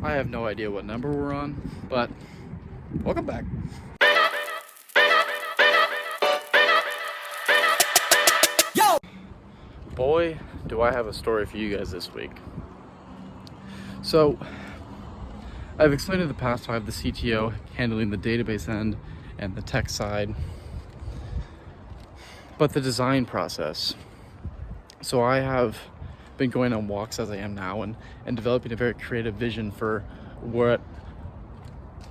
I have no idea what number we're on, but welcome back. Yo! Boy, do I have a story for you guys this week. So, I've explained in the past how I have the CTO handling the database end and the tech side, but the design process. So I have been going on walks as I am now and developing a very creative vision for what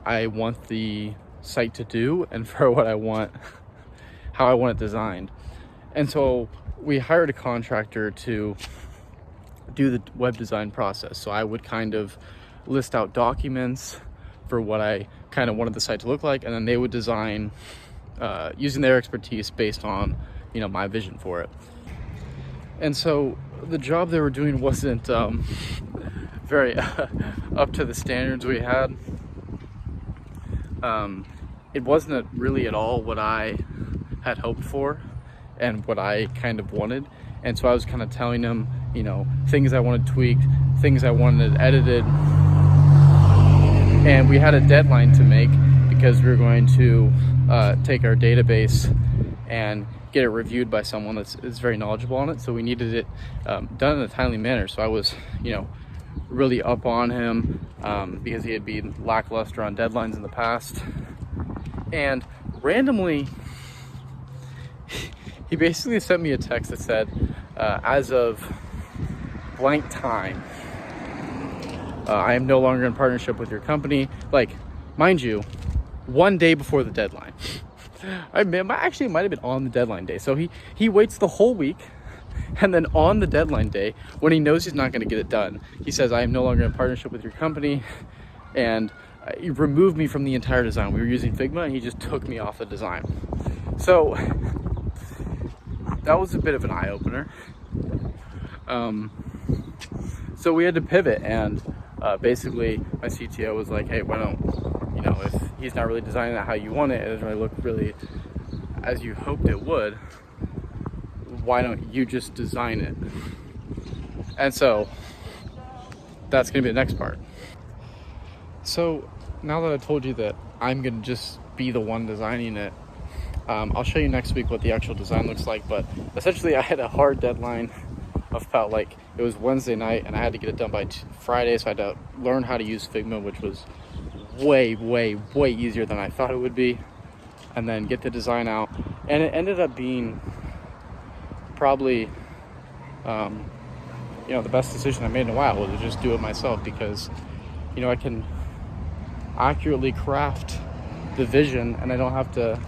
I want the site to do and for what I want, how I want it designed. And so we hired a contractor to do the web design process. So I would kind of list out documents for what I kind of wanted the site to look like, and then they would design using their expertise based on, my vision for it. And so the job they were doing wasn't very up to the standards we had. It wasn't really at all what I had hoped for and what I kind of wanted. And so I was kind of telling them, things I wanted tweaked, things I wanted edited. And we had a deadline to make because we were going to take our database and get it reviewed by someone that's very knowledgeable on it. So we needed it done in a timely manner. So I was, really up on him because he had been lackluster on deadlines in the past. And randomly, he basically sent me a text that said, as of blank time, I am no longer in partnership with your company. Like, mind you, one day before the deadline. Actually, it might have been on the deadline day. So he waits the whole week, and then on the deadline day, when he knows he's not going to get it done, he says, I am no longer in partnership with your company, and he removed me from the entire design. We were using Figma, and he just took me off the design. So that was a bit of an eye-opener. So we had to pivot, and basically my CTO was like, hey, why don't, if he's not really designing it how you want it, it doesn't really look really as you hoped it would, why don't you just design it? And so that's going to be the next part. So now that I told you that I'm going to just be the one designing it, I'll show you next week what the actual design looks like. But essentially I had a hard deadline of about it was Wednesday night, and I had to get it done by Friday. So I had to learn how to use Figma, which was way easier than I thought it would be, and then get the design out. And it ended up being probably the best decision I made in a while, was to just do it myself, because I can accurately craft the vision and I don't have to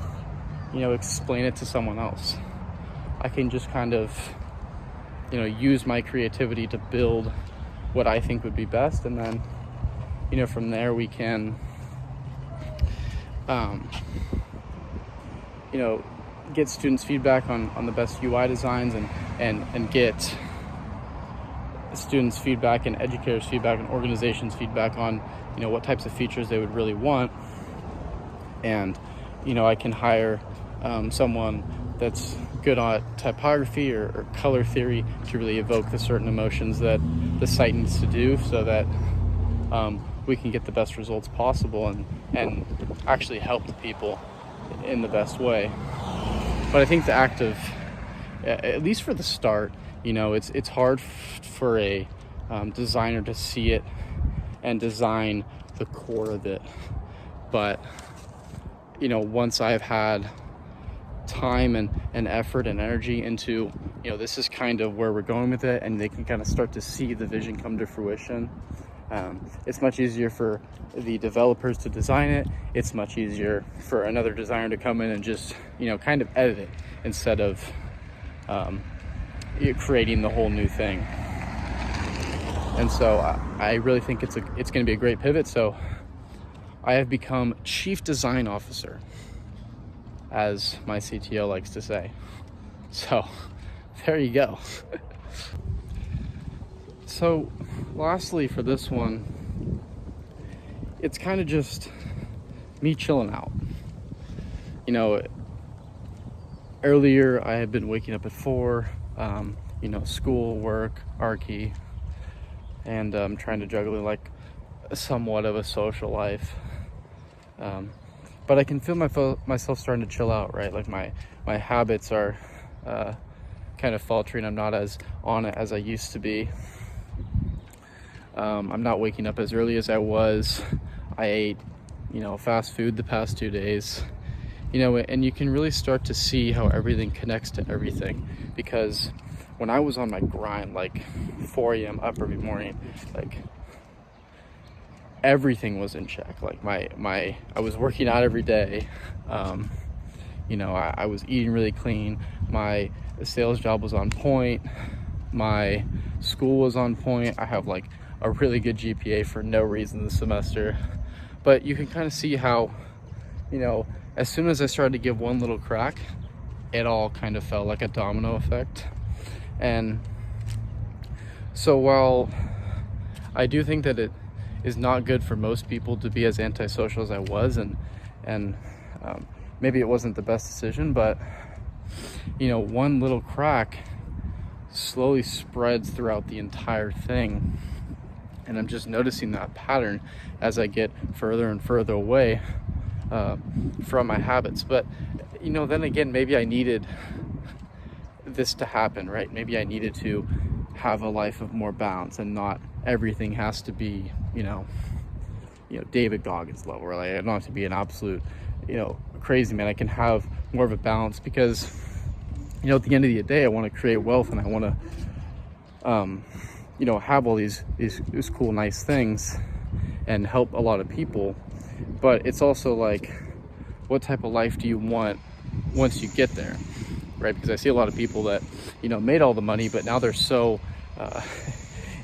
explain it to someone else. I can just kind of use my creativity to build what I think would be best, and then from there we can get students' feedback on the best UI designs, and get students' feedback and educators' feedback and organizations' feedback on what types of features they would really want. And I can hire someone that's good on typography or color theory to really evoke the certain emotions that the site needs to do, so that we can get the best results possible and actually help the people in the best way. But I think the act of, at least for the start, it's hard for a designer to see it and design the core of it. But once I've had time and effort and energy into this is kind of where we're going with it, and they can kind of start to see the vision come to fruition, it's much easier for the developers to design it. It's much easier for another designer to come in and just kind of edit it, instead of creating the whole new thing. And so I really think it's going to be a great pivot. So I have become Chief Design Officer, as my CTO likes to say. So there you go. So lastly, for this one, it's kind of just me chilling out. Earlier I had been waking up at 4, school, work, Archi, and trying to juggle somewhat of a social life. But I can feel myself starting to chill out, right? Like my habits are kind of faltering. I'm not as on it as I used to be. I'm not waking up as early as I was. I ate, fast food the past 2 days. And you can really start to see how everything connects to everything. Because when I was on my grind, like 4 a.m. up every morning, like everything was in check. Like I was working out every day. I was eating really clean. My sales job was on point. My school was on point. I have like a really good GPA for no reason this semester. But you can kind of see how, as soon as I started to give one little crack, it all kind of felt like a domino effect. And so while I do think that it is not good for most people to be as antisocial as I was, and maybe it wasn't the best decision, but one little crack slowly spreads throughout the entire thing. And I'm just noticing that pattern as I get further and further away from my habits. But then again, maybe I needed this to happen, right? Maybe I needed to have a life of more balance, and not everything has to be David Goggins level, or like I don't have to be an absolute crazy man. I can have more of a balance, because at the end of the day, I want to create wealth, and I want to have all these cool, nice things and help a lot of people. But it's also like, what type of life do you want once you get there, right? Because I see a lot of people that made all the money, but now they're so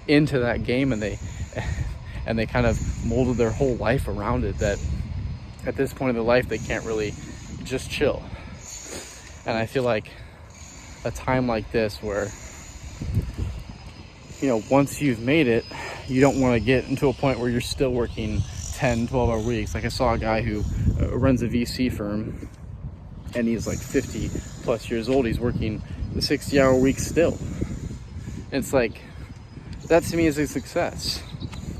into that game, and they kind of molded their whole life around it, that at this point in their life they can't really just chill. And I feel like a time like this, where once you've made it, you don't want to get into a point where you're still working 10, 12-hour weeks. Like I saw a guy who runs a VC firm, and he's like 50 plus years old. He's working the 60-hour week still. And it's like, that to me is a success,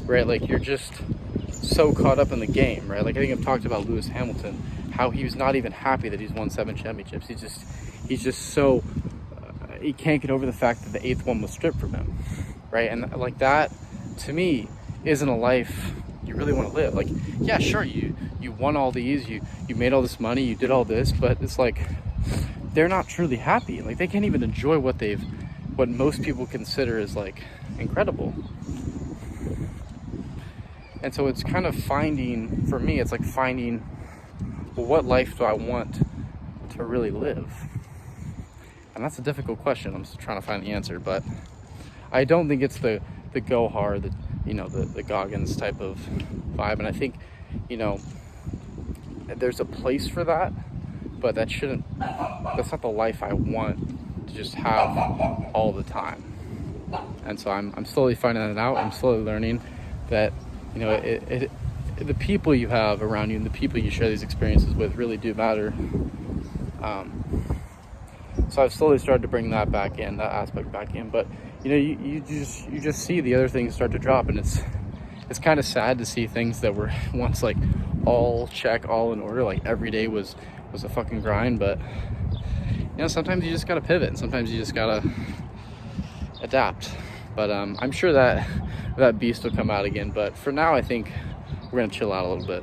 right? Like, you're just so caught up in the game, right? Like, I think I've talked about Lewis Hamilton, how he was not even happy that he's won 7 championships. He's just so he can't get over the fact that the 8th one was stripped from him, right? And like, that to me isn't a life you really want to live. Like, yeah, sure, you won all these, you made all this money, you did all this, but it's like, they're not truly happy. Like, they can't even enjoy what most people consider is like incredible. And so it's kind of finding, for me, it's like finding, well, what life do I want to really live? And that's a difficult question. I'm still trying to find the answer, but I don't think it's the go hard, the Goggins type of vibe. And I think, there's a place for that, but that's not the life I want to just have all the time. And so I'm slowly finding that out. I'm slowly learning that, the people you have around you and the people you share these experiences with really do matter. So I've slowly started to bring that back in, that aspect back in. But you just see the other things start to drop, and it's kind of sad to see things that were once like all check, all in order, like every day was a fucking grind. But sometimes you just gotta pivot, and sometimes you just gotta adapt. But I'm sure that beast will come out again. But for now, I think we're gonna chill out a little bit.